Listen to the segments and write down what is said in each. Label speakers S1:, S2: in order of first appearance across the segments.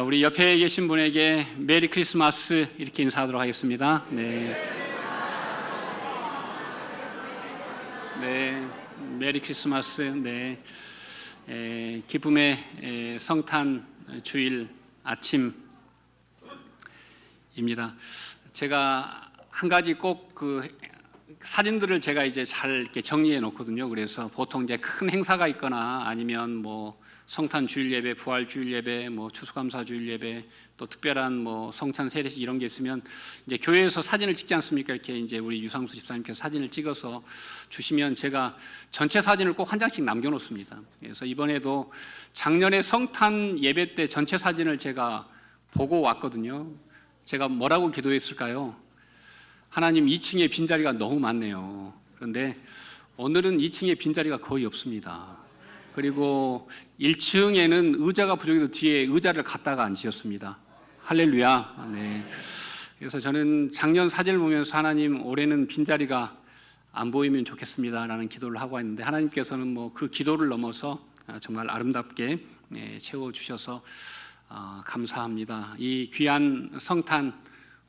S1: 우리 옆에 계신 분에게 메리 크리스마스 이렇게 인사하도록 하겠습니다. 네, 메리 크리스마스. 네, 기쁨의 성탄 주일 아침입니다. 제가 한 가지 꼭 사진들을 제가 이제 잘 이렇게 정리해 놓거든요. 그래서 보통 이제 큰 행사가 있거나 아니면 뭐 성탄 주일 예배, 부활 주일 예배, 뭐 추수감사 주일 예배, 또 특별한 뭐 성찬 세례식 이런 게 있으면 이제 교회에서 사진을 찍지 않습니까? 이렇게 이제 우리 유상수 집사님께서 사진을 찍어서 주시면 제가 전체 사진을 꼭 한 장씩 남겨 놓습니다. 그래서 이번에도 작년에 성탄 예배 때 전체 사진을 제가 보고 왔거든요. 제가 뭐라고 기도했을까요? 하나님, 2층에 빈자리가 너무 많네요. 그런데 오늘은 2층에 빈자리가 거의 없습니다. 그리고 1층에는 의자가 부족해서 뒤에 의자를 갖다가 앉으셨습니다. 할렐루야. 네. 그래서 저는 작년 사진을 보면서 하나님, 올해는 빈자리가 안 보이면 좋겠습니다 라는 기도를 하고 있는데, 하나님께서는 뭐 그 기도를 넘어서 정말 아름답게 채워주셔서 감사합니다. 이 귀한 성탄,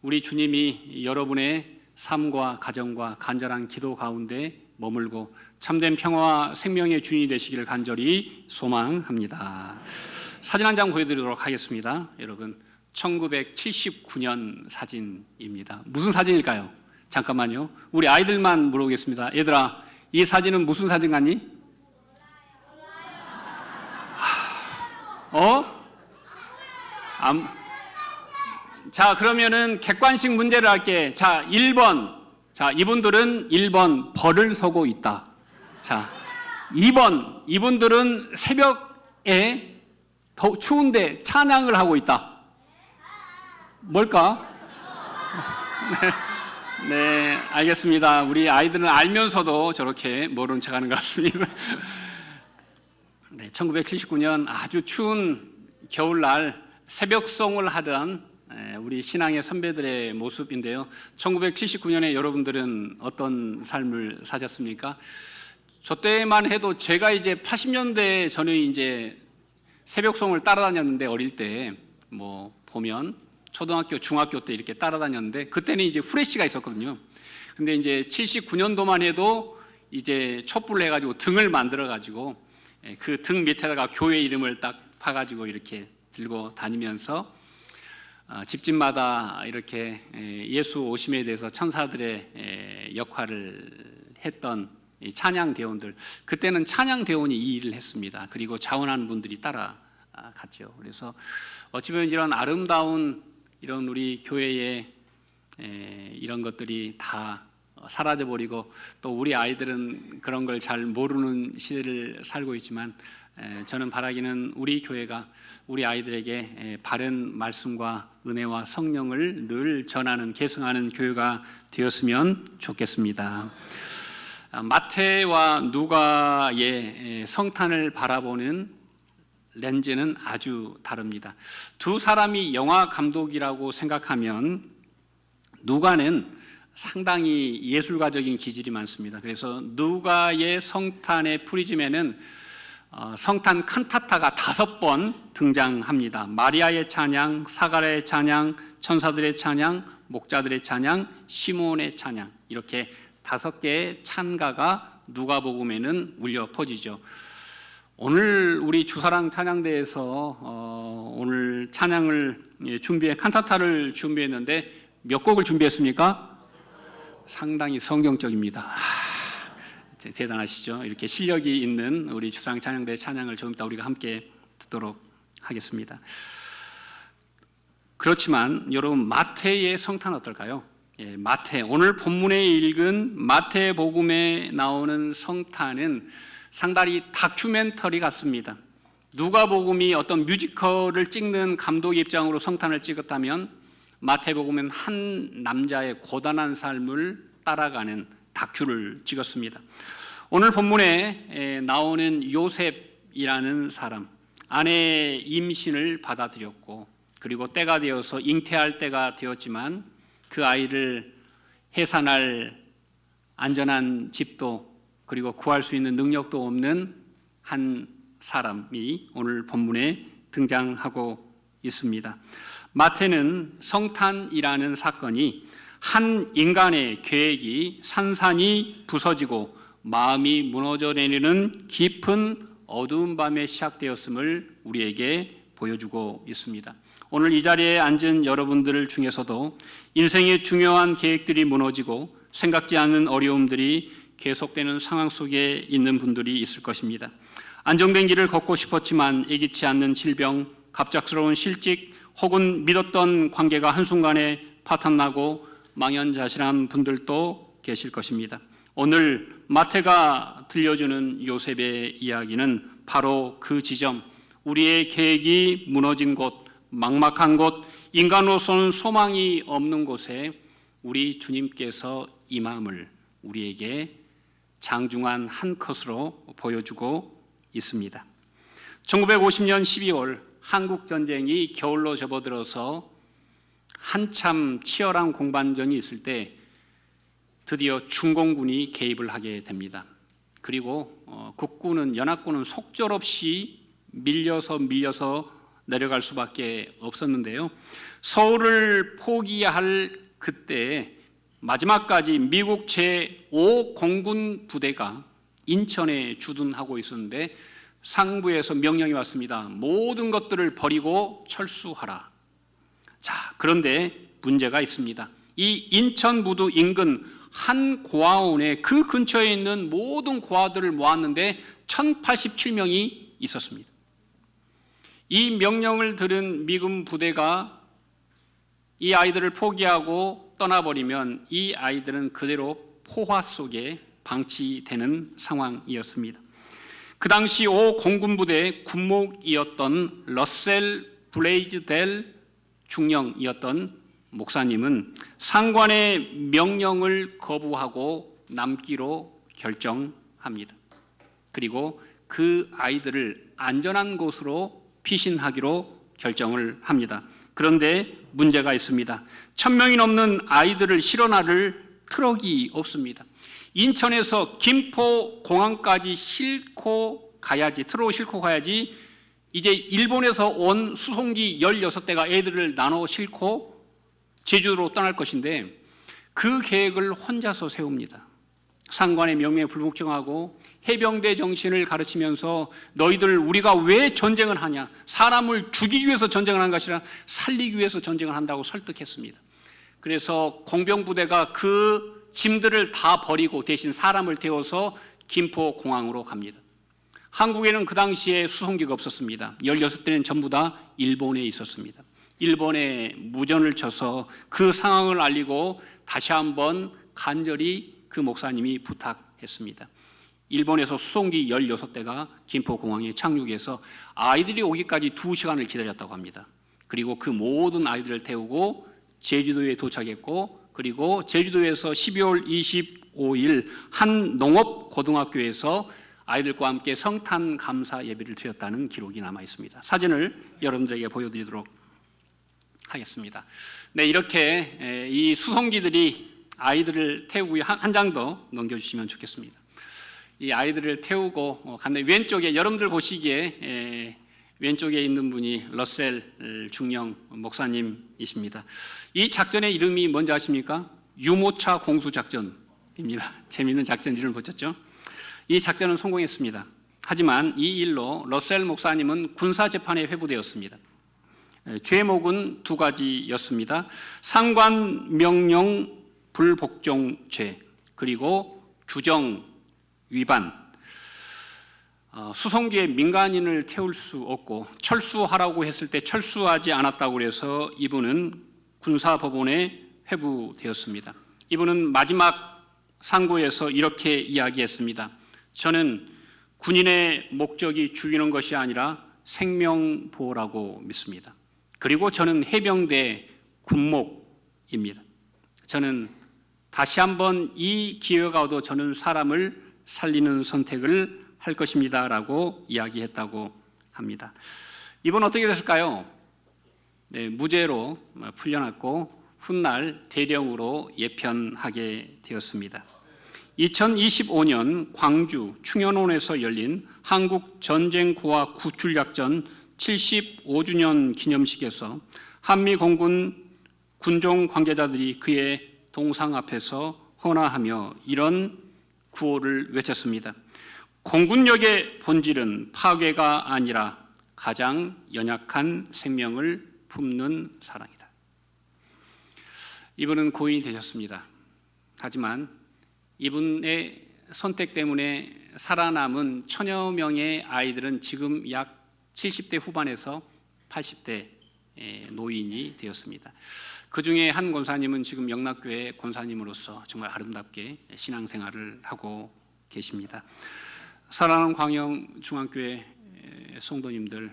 S1: 우리 주님이 여러분의 삶과 가정과 간절한 기도 가운데 머물고 참된 평화와 생명의 주인이 되시기를 간절히 소망합니다. 사진 한 장 보여드리도록 하겠습니다. 여러분, 1979년 사진입니다. 무슨 사진일까요? 잠깐만요. 우리 아이들만 물어보겠습니다. 얘들아, 이 사진은 무슨 사진 같니? 자, 그러면은 객관식 문제를 할게. 자, 1번. 자, 이분들은 1번 벌을 서고 있다. 자, 2번. 이분들은 새벽에 더 추운데 찬양을 하고 있다. 뭘까? 네, 알겠습니다. 우리 아이들은 알면서도 저렇게 모른 척 하는 것 같습니다. 네, 1979년 아주 추운 겨울날 새벽송을 하던 우리 신앙의 선배들의 모습인데요. 1979년에 여러분들은 어떤 삶을 사셨습니까? 저 때만 해도 제가 이제 80년대 저는 이제 새벽송을 따라다녔는데, 어릴 때 뭐 보면 초등학교, 중학교 때 이렇게 따라다녔는데, 그때는 이제 후레쉬가 있었거든요. 근데 이제 79년도만 해도 이제 촛불을 해가지고 등을 만들어가지고 그 등 밑에다가 교회 이름을 딱 파가지고 이렇게 들고 다니면서 집집마다 이렇게 예수 오심에 대해서 천사들의 역할을 했던 찬양 대원들, 그때는 찬양 대원이 이 일을 했습니다. 그리고 자원하는 분들이 따라갔죠. 그래서 어찌 보면 이런 아름다운 이런 우리 교회의 이런 것들이 다 사라져버리고, 또 우리 아이들은 그런 걸 잘 모르는 시대를 살고 있지만, 저는 바라기는 우리 교회가 우리 아이들에게 바른 말씀과 은혜와 성령을 늘 전하는, 계승하는 교회가 되었으면 좋겠습니다. 마태와 누가의 성탄을 바라보는 렌즈는 아주 다릅니다. 두 사람이 영화 감독이라고 생각하면 누가는 상당히 예술가적인 기질이 많습니다. 그래서 누가의 성탄의 프리즘에는 성탄 칸타타가 5번 등장합니다. 마리아의 찬양, 사가랴의 찬양, 천사들의 찬양, 목자들의 찬양, 시몬의 찬양, 이렇게 5개의 찬가가 누가복음에는 울려 퍼지죠. 오늘 우리 주사랑 찬양대에서 오늘 찬양을 칸타타를 준비했는데 몇 곡을 준비했습니까? 상당히 성경적입니다. 대단하시죠? 이렇게 실력이 있는 우리 주사랑 찬양대 찬양을 좀 이따 우리가 함께 듣도록 하겠습니다. 그렇지만 여러분, 마태의 성탄은 어떨까요? 마태, 오늘 본문에 읽은 마태복음에 나오는 성탄은 상당히 다큐멘터리 같습니다. 누가복음이 어떤 뮤지컬을 찍는 감독 입장으로 성탄을 찍었다면, 마태복음은 한 남자의 고단한 삶을 따라가는 다큐를 찍었습니다. 오늘 본문에 나오는 요셉이라는 사람, 아내의 임신을 받아들였고, 그리고 때가 되어서 잉태할 때가 되었지만 그 아이를 해산할 안전한 집도 그리고 구할 수 있는 능력도 없는 한 사람이 오늘 본문에 등장하고 있습니다. 마태는 성탄이라는 사건이 한 인간의 계획이 산산이 부서지고 마음이 무너져 내리는 깊은 어두운 밤에 시작되었음을 우리에게 보여주고 있습니다. 오늘 이 자리에 앉은 여러분들 중에서도 인생의 중요한 계획들이 무너지고 생각지 않는 어려움들이 계속되는 상황 속에 있는 분들이 있을 것입니다. 안정된 길을 걷고 싶었지만 예기치 않는 질병, 갑작스러운 실직 혹은 믿었던 관계가 한순간에 파탄나고 망연자실한 분들도 계실 것입니다. 오늘 마태가 들려주는 요셉의 이야기는 바로 그 지점, 우리의 계획이 무너진 곳, 막막한 곳, 인간으로서는 소망이 없는 곳에 우리 주님께서 임함을 우리에게 장중한 한 컷으로 보여주고 있습니다. 1950년 12월 한국전쟁이 겨울로 접어들어서 한참 치열한 공방전이 있을 때 드디어 중공군이 개입을 하게 됩니다. 그리고 국군은, 연합군은 속절없이 밀려서 내려갈 수밖에 없었는데요. 서울을 포기할 그때 마지막까지 미국 제5공군 부대가 인천에 주둔하고 있었는데 상부에서 명령이 왔습니다. 모든 것들을 버리고 철수하라. 자, 그런데 문제가 있습니다. 이 인천부두 인근 한 고아원에 그 근처에 있는 모든 고아들을 모았는데 1087명이 있었습니다. 이 명령을 들은 미군 부대가 이 아이들을 포기하고 떠나버리면 이 아이들은 그대로 포화 속에 방치되는 상황이었습니다. 그 당시 5 공군부대 군목이었던 러셀 블레이즈델 중령이었던 목사님은 상관의 명령을 거부하고 남기로 결정합니다. 그리고 그 아이들을 안전한 곳으로 피신하기로 결정을 합니다. 그런데 문제가 있습니다. 1000명이 넘는 아이들을 실어나를 트럭이 없습니다. 인천에서 김포공항까지 싣고 가야지, 트럭을 싣고 가야지 이제 일본에서 온 수송기 16대가 애들을 나눠 싣고 제주도로 떠날 것인데 그 계획을 혼자서 세웁니다. 상관의 명령에 불복종하고 해병대 정신을 가르치면서 너희들 우리가 왜 전쟁을 하냐, 사람을 죽이기 위해서 전쟁을 하는 것이 아니라 살리기 위해서 전쟁을 한다고 설득했습니다. 그래서 공병부대가 그 짐들을 다 버리고 대신 사람을 태워서 김포공항으로 갑니다. 한국에는 그 당시에 수송기가 없었습니다. 16대는 전부 다 일본에 있었습니다. 일본에 무전을 쳐서 그 상황을 알리고 다시 한번 간절히 그 목사님이 부탁했습니다. 일본에서 수송기 16대가 김포공항에 착륙해서 아이들이 오기까지 2시간을 기다렸다고 합니다. 그리고 그 모든 아이들을 태우고 제주도에 도착했고, 그리고 제주도에서 12월 25일 한 농업고등학교에서 아이들과 함께 성탄 감사 예배를 드렸다는 기록이 남아 있습니다. 사진을 여러분들에게 보여드리도록 하겠습니다. 네, 이렇게 이 수송기들이 아이들을 태우고 한 장 더 넘겨주시면 좋겠습니다. 이 아이들을 태우고 갔는데 왼쪽에 여러분들 보시기에 왼쪽에 있는 분이 러셀 중령 목사님이십니다. 이 작전의 이름이 뭔지 아십니까? 유모차 공수작전입니다. 재미있는 작전 이름을 붙였죠. 이 작전은 성공했습니다. 하지만 이 일로 러셀 목사님은 군사재판에 회부되었습니다. 죄목은 2가지였습니다. 상관명령 불복종죄 그리고 규정 위반. 수송기에 민간인을 태울 수 없고 철수하라고 했을 때 철수하지 않았다고 해서 이분은 군사법원에 회부되었습니다. 이분은 마지막 상고에서 이렇게 이야기했습니다. 저는 군인의 목적이 죽이는 것이 아니라 생명보호라고 믿습니다. 그리고 저는 해병대 군목입니다. 저는 다시 한번 이 기회가 와도 저는 사람을 살리는 선택을 할 것입니다 라고 이야기했다고 합니다. 이분은 어떻게 됐을까요? 네, 무죄로 풀려났고 훗날 대령으로 예편하게 되었습니다. 2025년 광주 충현원에서 열린 한국전쟁고아 구출작전 75주년 기념식에서 한미 공군 군종 관계자들이 그의 동상 앞에서 헌화하며 이런 구호를 외쳤습니다. 공군력의 본질은 파괴가 아니라 가장 연약한 생명을 품는 사랑이다. 이분은 고인이 되셨습니다. 하지만 이분의 선택 때문에 살아남은 천여 명의 아이들은 지금 약 70대 후반에서 80대 노인이 되었습니다. 그 중에 한 권사님은 지금 영락교회 권사님으로서 정말 아름답게 신앙생활을 하고 계십니다. 사랑하는 광영중앙교회 성도님들,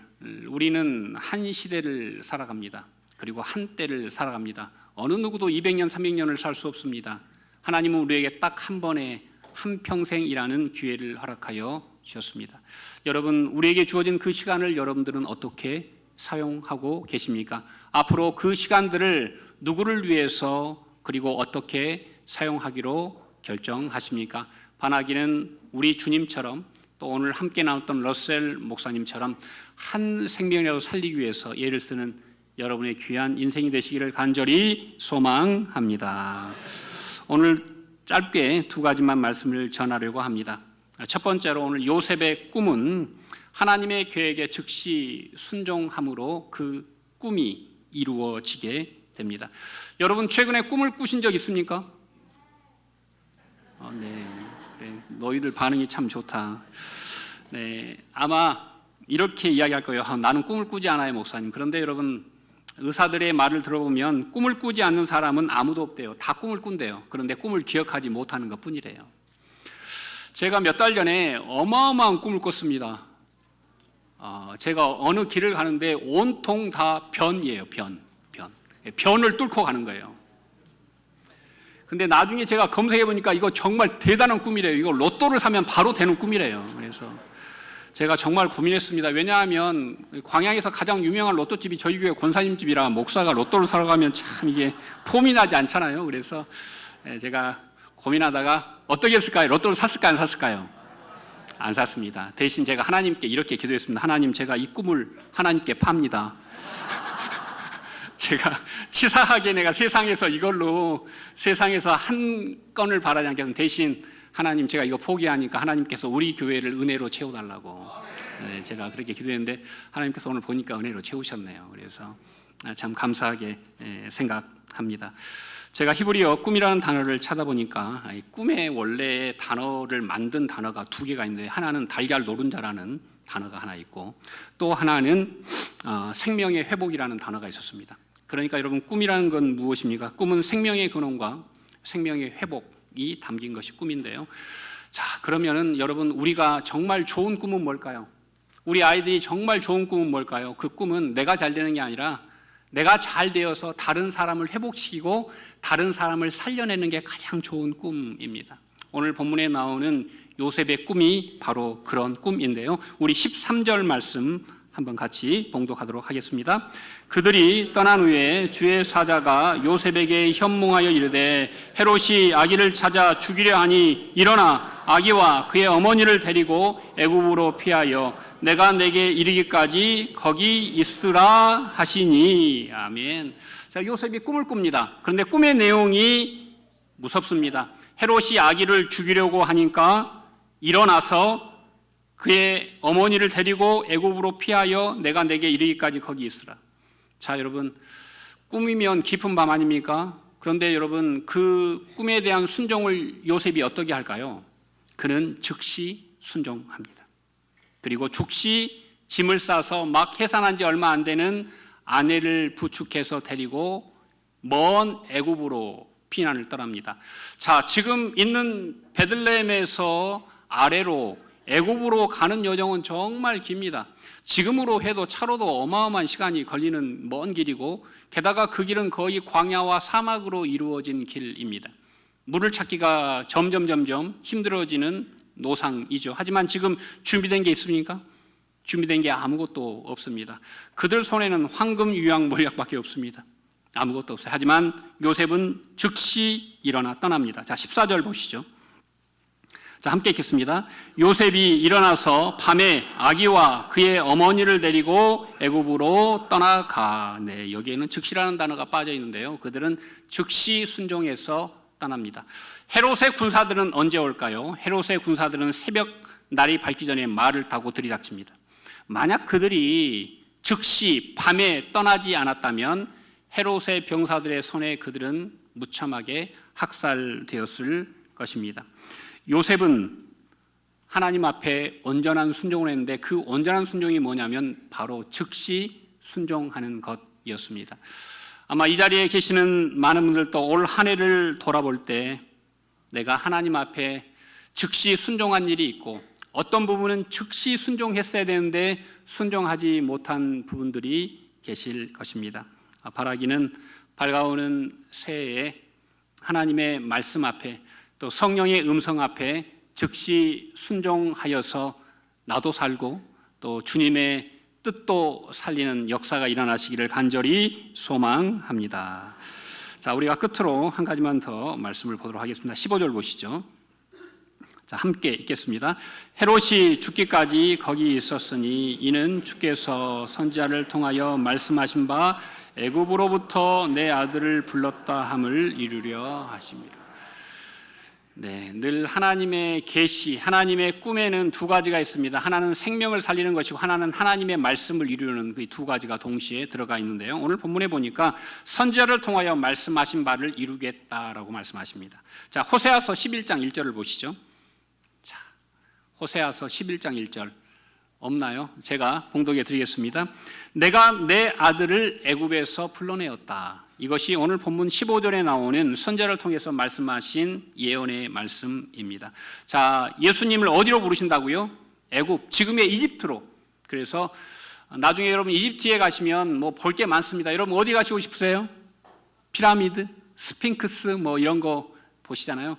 S1: 우리는 한 시대를 살아갑니다. 그리고 한 때를 살아갑니다. 어느 누구도 200년, 300년을 살 수 없습니다. 하나님은 우리에게 딱 한 번에 한평생이라는 기회를 허락하여 주셨습니다. 여러분, 우리에게 주어진 그 시간을 여러분들은 어떻게 사용하고 계십니까? 앞으로 그 시간들을 누구를 위해서 그리고 어떻게 사용하기로 결정하십니까? 반하기는 우리 주님처럼 또 오늘 함께 나눴던 러셀 목사님처럼 한 생명이라도 살리기 위해서 애를 쓰는 여러분의 귀한 인생이 되시기를 간절히 소망합니다. 오늘 짧게 두 가지만 말씀을 전하려고 합니다. 첫 번째로 오늘 요셉의 꿈은 하나님의 계획에 즉시 순종함으로 그 꿈이 이루어지게 됩니다. 여러분 최근에 꿈을 꾸신 적 있습니까? 네. 그래, 너희들 반응이 참 좋다. 네, 아마 이렇게 이야기할 거예요. 나는 꿈을 꾸지 않아요, 목사님. 그런데 여러분 의사들의 말을 들어보면 꿈을 꾸지 않는 사람은 아무도 없대요. 다 꿈을 꾼대요. 그런데 꿈을 기억하지 못하는 것뿐이래요. 제가 몇 달 전에 어마어마한 꿈을 꿨습니다. 제가 어느 길을 가는데 온통 다 변이에요. 변을 뚫고 가는 거예요. 근데 나중에 제가 검색해 보니까 이거 정말 대단한 꿈이래요. 이거 로또를 사면 바로 되는 꿈이래요. 그래서 제가 정말 고민했습니다. 왜냐하면 광양에서 가장 유명한 로또집이 저희 교회 권사님 집이라 목사가 로또를 사러 가면 참 이게 폼이 나지 않잖아요. 그래서 제가 고민하다가 어떻게 했을까요? 로또를 샀을까요? 안 샀을까요? 안 샀습니다. 대신 제가 하나님께 이렇게 기도했습니다. 하나님, 제가 이 꿈을 하나님께 팝니다. 제가 치사하게 내가 세상에서 이걸로 세상에서 한 건을 바라지 않겠습니다. 대신 하나님, 제가 이거 포기하니까 하나님께서 우리 교회를 은혜로 채워달라고 제가 그렇게 기도했는데 하나님께서 오늘 보니까 은혜로 채우셨네요. 그래서 참 감사하게 생각합니다. 제가 히브리어 꿈이라는 단어를 찾아보니까 꿈의 원래 단어를 만든 단어가 두 개가 있는데 하나는 달걀 노른자라는 단어가 하나 있고 또 하나는 생명의 회복이라는 단어가 있었습니다. 그러니까 여러분 꿈이라는 건 무엇입니까? 꿈은 생명의 근원과 생명의 회복이 담긴 것이 꿈인데요. 자, 그러면은 여러분 우리가 정말 좋은 꿈은 뭘까요? 우리 아이들이 정말 좋은 꿈은 뭘까요? 그 꿈은 내가 잘 되는 게 아니라 내가 잘 되어서 다른 사람을 회복시키고 다른 사람을 살려내는 게 가장 좋은 꿈입니다. 오늘 본문에 나오는 요셉의 꿈이 바로 그런 꿈인데요. 우리 13절 말씀 한번 같이 봉독하도록 하겠습니다. 그들이 떠난 후에 주의 사자가 요셉에게 현몽하여 이르되 헤롯이 아기를 찾아 죽이려 하니 일어나 아기와 그의 어머니를 데리고 애굽으로 피하여 내가 내게 이르기까지 거기 있으라 하시니. 아멘. 자, 요셉이 꿈을 꿉니다. 그런데 꿈의 내용이 무섭습니다. 헤롯이 아기를 죽이려고 하니까 일어나서 그의 어머니를 데리고 애굽으로 피하여 내가 내게 이르기까지 거기 있으라. 자, 여러분 꿈이면 깊은 밤 아닙니까? 그런데 여러분 그 꿈에 대한 순종을 요셉이 어떻게 할까요? 그는 즉시 순종합니다. 그리고 즉시 짐을 싸서 막 해산한 지 얼마 안 되는 아내를 부축해서 데리고 먼 애굽으로 피난을 떠납니다. 자, 지금 있는 베들레헴에서 아래로 애굽으로 가는 여정은 정말 깁니다. 지금으로 해도 차로도 어마어마한 시간이 걸리는 먼 길이고 게다가 그 길은 거의 광야와 사막으로 이루어진 길입니다. 물을 찾기가 점점 힘들어지는 노상이죠. 하지만 지금 준비된 게 있습니까? 준비된 게 아무것도 없습니다. 그들 손에는 황금 유황 몰약밖에 없습니다. 아무것도 없어요. 하지만 요셉은 즉시 일어나 떠납니다. 자, 14절 보시죠. 자, 함께 읽겠습니다. 요셉이 일어나서 밤에 아기와 그의 어머니를 데리고 애굽으로 떠나가. 네, 여기에는 즉시라는 단어가 빠져 있는데요. 그들은 즉시 순종해서 떠납니다. 헤롯의 군사들은 언제 올까요? 헤롯의 군사들은 새벽 날이 밝기 전에 말을 타고 들이닥칩니다. 만약 그들이 즉시 밤에 떠나지 않았다면 헤롯의 병사들의 손에 그들은 무참하게 학살되었을 것입니다. 요셉은 하나님 앞에 온전한 순종을 했는데 그 온전한 순종이 뭐냐면 바로 즉시 순종하는 것이었습니다. 아마 이 자리에 계시는 많은 분들도 올 한 해를 돌아볼 때 내가 하나님 앞에 즉시 순종한 일이 있고 어떤 부분은 즉시 순종했어야 되는데 순종하지 못한 부분들이 계실 것입니다. 바라기는 밝아오는 새해에 하나님의 말씀 앞에 또 성령의 음성 앞에 즉시 순종하여서 나도 살고 또 주님의 뜻도 살리는 역사가 일어나시기를 간절히 소망합니다. 자, 우리가 끝으로 한 가지만 더 말씀을 보도록 하겠습니다. 15절 보시죠. 자, 함께 읽겠습니다. 헤롯이 죽기까지 거기 있었으니 이는 주께서 선지자를 통하여 말씀하신 바 애굽으로부터 내 아들을 불렀다 함을 이루려 하심이라. 네, 늘 하나님의 계시, 하나님의 꿈에는 두 가지가 있습니다. 하나는 생명을 살리는 것이고 하나는 하나님의 말씀을 이루는 그 두 가지가 동시에 들어가 있는데요. 오늘 본문에 보니까 선지자를 통하여 말씀하신 바를 이루겠다라고 말씀하십니다. 자, 호세아서 11장 1절을 보시죠. 자, 호세아서 11장 1절 없나요? 제가 봉독해 드리겠습니다. 내가 내 아들을 애굽에서 불러내었다. 이것이 오늘 본문 15절에 나오는 선지자를 통해서 말씀하신 예언의 말씀입니다. 자, 예수님을 어디로 부르신다고요? 애굽, 지금의 이집트로. 그래서 나중에 여러분 이집트에 가시면 뭐 볼 게 많습니다. 여러분 어디 가시고 싶으세요? 피라미드, 스핑크스 뭐 이런 거 보시잖아요.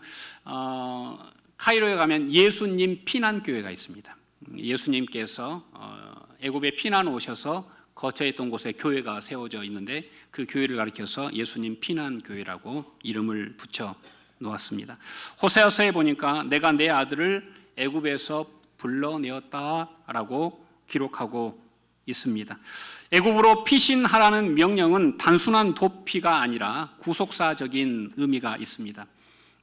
S1: 카이로에 가면 예수님 피난교회가 있습니다. 예수님께서 애굽에 피난 오셔서 거처했던 곳에 교회가 세워져 있는데 그 교회를 가리켜서 예수님 피난교회라고 이름을 붙여 놓았습니다. 호세아서에 보니까 내가 내 아들을 애굽에서 불러내었다라고 기록하고 있습니다. 애굽으로 피신하라는 명령은 단순한 도피가 아니라 구속사적인 의미가 있습니다.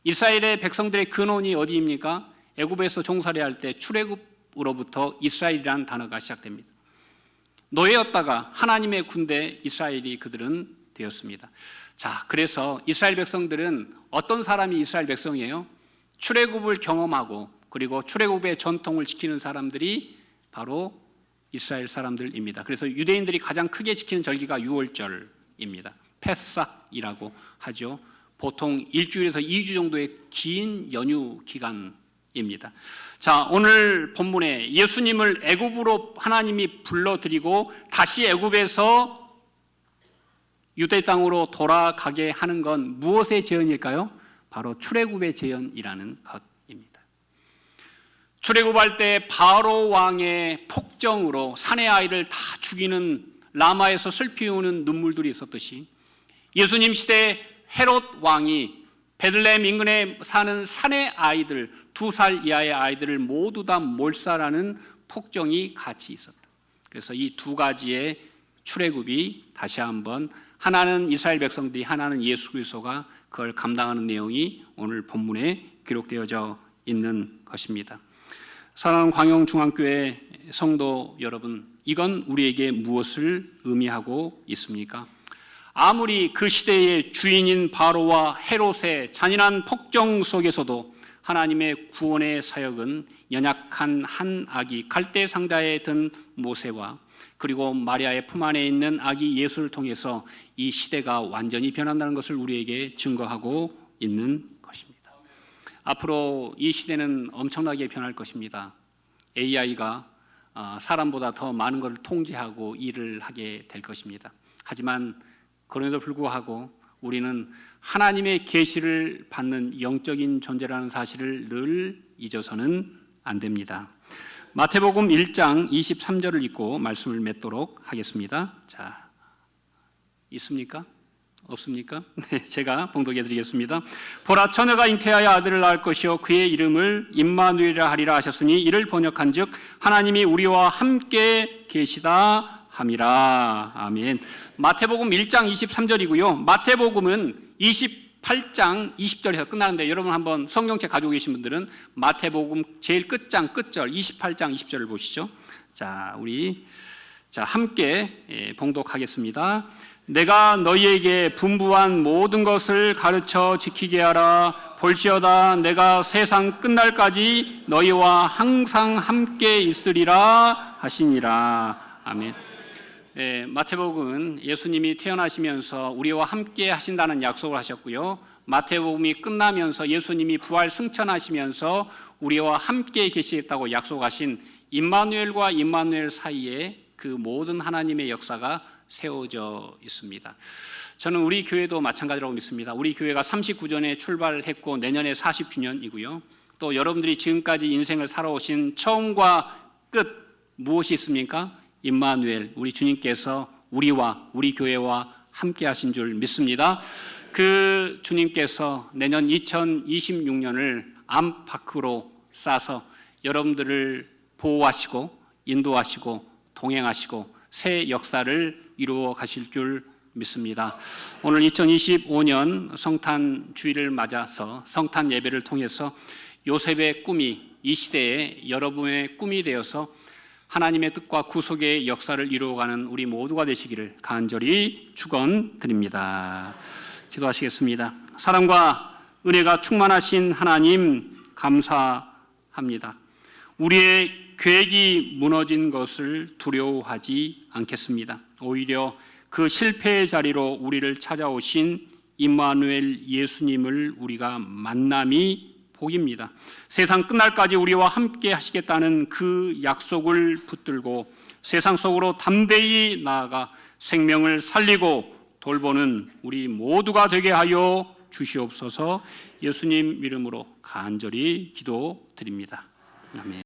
S1: 이스라엘의 백성들의 근원이 어디입니까? 애굽에서 종살이 할 때 출애굽으로부터 이스라엘이라는 단어가 시작됩니다. 노예였다가 하나님의 군대 이스라엘이 그들은 되었습니다. 자, 그래서 이스라엘 백성들은 어떤 사람이 이스라엘 백성이에요? 출애굽을 경험하고 그리고 출애굽의 전통을 지키는 사람들이 바로 이스라엘 사람들입니다. 그래서 유대인들이 가장 크게 지키는 절기가 유월절입니다. 패삭이라고 하죠. 보통 일주일에서 2주 정도의 긴 연휴 기간입니다. 자, 오늘 본문에 예수님을 애굽으로 하나님이 불러들이고 다시 애굽에서 유대 땅으로 돌아가게 하는 건 무엇의 재현일까요? 바로 출애굽의 재현이라는 것입니다. 출애굽할 때 바로 왕의 폭정으로 사내 아이를 다 죽이는 라마에서 슬피 우는 눈물들이 있었듯이 예수님 시대 헤롯 왕이 베들레헴 인근에 사는 사내 아이들 2살 이하의 아이들을 모두 다 몰살하는 폭정이 같이 있었다. 그래서 이 두 가지의 출애굽이 다시 한번 하나는 이스라엘 백성들이 하나는 예수 그리스도가 그걸 감당하는 내용이 오늘 본문에 기록되어져 있는 것입니다. 사랑하는 광영중앙교회 성도 여러분, 이건 우리에게 무엇을 의미하고 있습니까? 아무리 그 시대의 주인인 바로와 헤롯의 잔인한 폭정 속에서도 하나님의 구원의 사역은 연약한 한 아기 갈대 상자에 든 모세와 그리고 마리아의 품 안에 있는 아기 예수를 통해서 이 시대가 완전히 변한다는 것을 우리에게 증거하고 있는 것입니다. 앞으로 이 시대는 엄청나게 변할 것입니다. AI가 사람보다 더 많은 것을 통제하고 일을 하게 될 것입니다. 하지만 그럼에도 불구하고 우리는 하나님의 계시를 받는 영적인 존재라는 사실을 늘 잊어서는 안 됩니다. 마태복음 1장 23절을 읽고 말씀을 맺도록 하겠습니다. 자, 있습니까? 없습니까? 네, 제가 봉독해 드리겠습니다. 보라, 처녀가 잉태하여 아들을 낳을 것이요 그의 이름을 임마누엘이라 하리라 하셨으니 이를 번역한즉 하나님이 우리와 함께 계시다 함이라. 아멘. 마태복음 1장 23절이고요. 마태복음은 28장 20절에서 끝나는데 여러분 한번 성경책 가지고 계신 분들은 마태복음 제일 끝장 끝절 28장 20절을 보시죠. 자, 우리 함께 봉독하겠습니다. 내가 너희에게 분부한 모든 것을 가르쳐 지키게 하라. 볼지어다 내가 세상 끝날까지 너희와 항상 함께 있으리라 하시니라. 아멘. 마태복음은 예수님이 태어나시면서 우리와 함께 하신다는 약속을 하셨고요. 마태복음이 끝나면서 예수님이 부활 승천하시면서 우리와 함께 계시겠다고 약속하신 임마누엘과 임마누엘 사이에 그 모든 하나님의 역사가 세워져 있습니다. 저는 우리 교회도 마찬가지라고 믿습니다. 우리 교회가 39년에 출발했고 내년에 40주년이고요. 또 여러분들이 지금까지 인생을 살아오신 처음과 끝 무엇이 있습니까? 임마누엘, 우리 주님께서 우리와 우리 교회와 함께 하신 줄 믿습니다. 그 주님께서 내년 2026년을 안팎으로 싸서 여러분들을 보호하시고 인도하시고 동행하시고 새 역사를 이루어 가실 줄 믿습니다. 오늘 2025년 성탄 주일을 맞아서 성탄 예배를 통해서 요셉의 꿈이 이 시대에 여러분의 꿈이 되어서 하나님의 뜻과 구속의 역사를 이루어가는 우리 모두가 되시기를 간절히 축원드립니다. 기도하시겠습니다. 사랑과 은혜가 충만하신 하나님 감사합니다. 우리의 계획이 무너진 것을 두려워하지 않겠습니다. 오히려 그 실패의 자리로 우리를 찾아오신 임마누엘 예수님을 우리가 만남이 복입니다. 세상 끝날까지 우리와 함께 하시겠다는 그 약속을 붙들고 세상 속으로 담대히 나아가 생명을 살리고 돌보는 우리 모두가 되게 하여 주시옵소서. 예수님 이름으로 간절히 기도드립니다. 아멘.